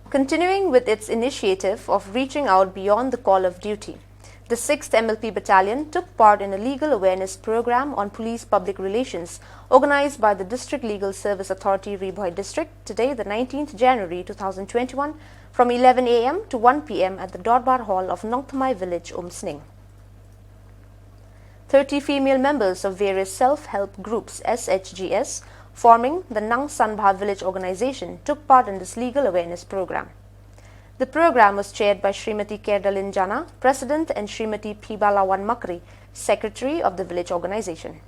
Continuing with its initiative of reaching out beyond the call of duty, the 6th MLP Battalion took part in a legal awareness program on police public relations organized by the District Legal Service Authority, Riboy District, today the 19th January 2021 from 11 a.m. to 1 p.m. at the Dorbar Hall of Nongthamai Village, Umsning. 30 female members of various self-help groups SHGS forming the Nang Sanbha Village Organization took part in this legal awareness program. The program was chaired by Srimati Kerdalin Jana, President, and Srimati Pibalawan Makri, Secretary of the village organization.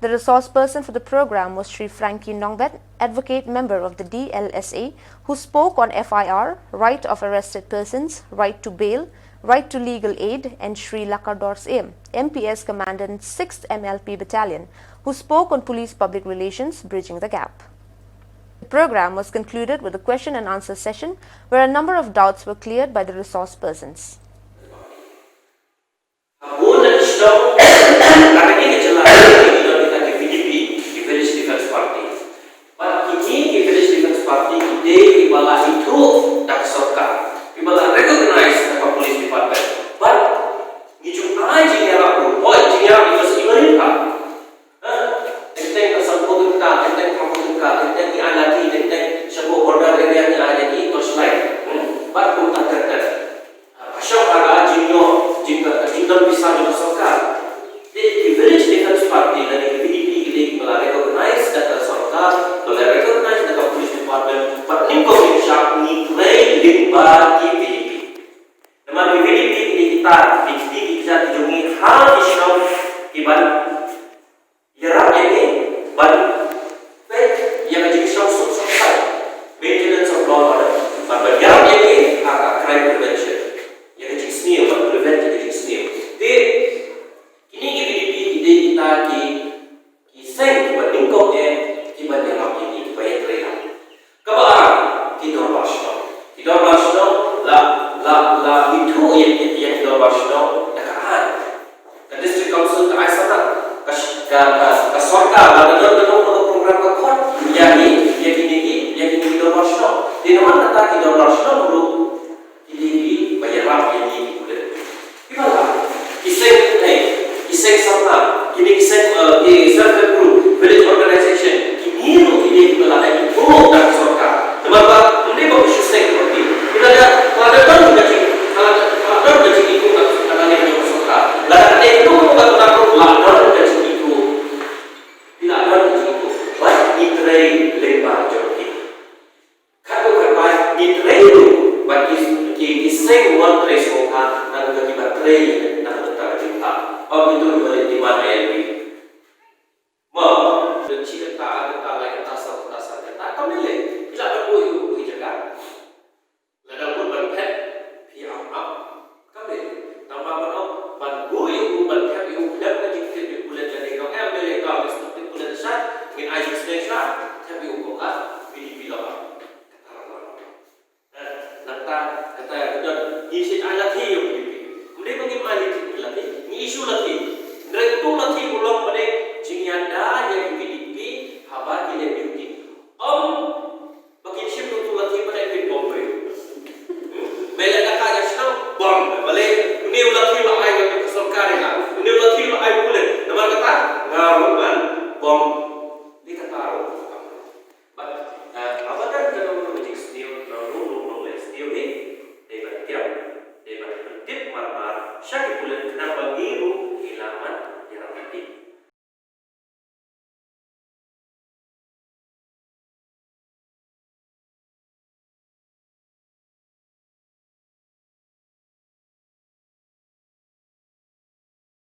The resource person for the program was Sri Frankie Nongbet, advocate member of the DLSA, who spoke on FIR, right of arrested persons, right to bail, right to legal aid, and Sri Lakardors M, MPS Commandant 6th MLP Battalion, who spoke on police public relations, bridging the gap. The program was concluded with a question and answer session where a number of doubts were cleared by the resource persons. Isu lagi, mereka tu lagi